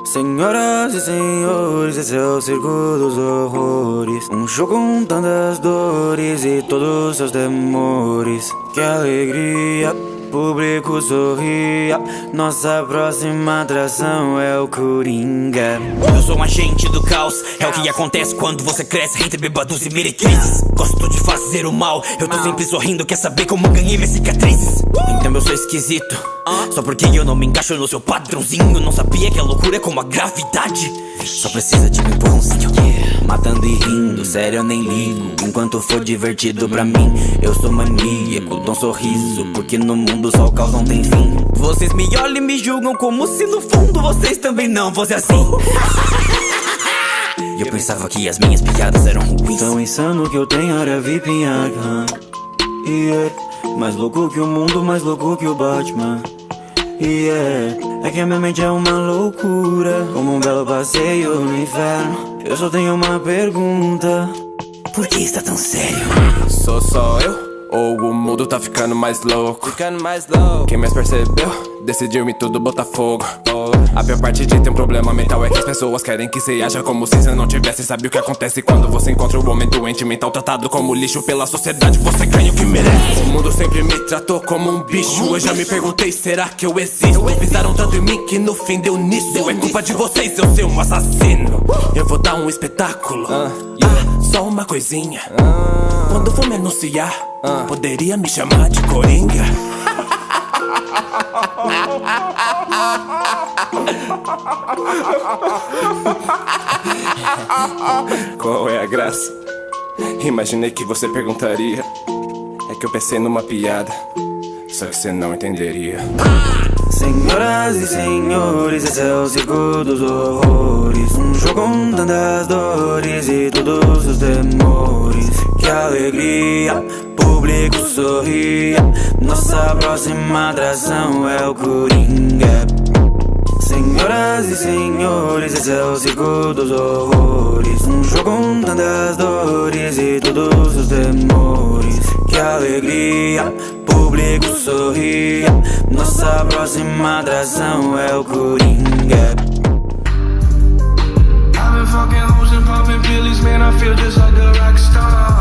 Senhoras e senhores, esse é o circo dos horrores. Um show com tantas dores e todos seus temores. Que alegria, público sorria. Nossa próxima atração é o Coringa. Eu sou um agente do caos, é o que acontece quando você cresce entre bêbados e meretrizes. Gosto de fazer o mal, eu tô sempre sorrindo. Quer saber como ganhei minhas cicatrizes? Então eu sou esquisito, só porque eu não me encaixo no seu padrãozinho. Não sabia que a loucura é como a gravidade. Só precisa de um empurrãozinho, matando e rindo, sério eu nem ligo. Enquanto for divertido pra mim, eu sou maníaco, dou um sorriso, porque no mundo só o caos não tem fim. Vocês me olham e me julgam como se no fundo vocês também não fossem assim. E eu pensava que as minhas piadas eram ruins. Tão insano que eu tenho área VIP em Arkham. Mais louco que o mundo, mais louco que o Batman. É que a minha mente é uma loucura, como um belo passeio no inferno. Eu só tenho uma pergunta: por que está tão sério? Sou só eu? Ou o mundo tá ficando mais louco? Quem mais percebeu? Decidiu em tudo botar fogo. A pior parte de ter um problema mental é que as pessoas querem que você haja como se você não tivesse. Sabe o que acontece quando você encontra o homem doente mental tratado como lixo pela sociedade? Você ganha o que merece. O mundo sempre me tratou como um bicho. Eu já me perguntei, será que eu existo? Pisaram tanto em mim que no fim deu nisso. É culpa de vocês, eu ser um assassino. Eu vou dar um espetáculo, só uma coisinha. Quando for me anunciar, poderia me chamar de Coringa. Qual é a graça? Imaginei que você perguntaria. É que eu pensei numa piada, só que você não entenderia. Senhoras e senhores, esse é o circo dos horrores. Um show com tantas dores e todos os temores. Que alegria, público sorria. Nossa próxima atração é o Coringa. Senhoras e senhores, esse é o circo dos horrores. Um show com tantas dores e todos os temores. Que alegria, público sorria. Nossa próxima atração é o Coringa. I've been fucking hoes and popping pillies, man, I feel just like a rock star.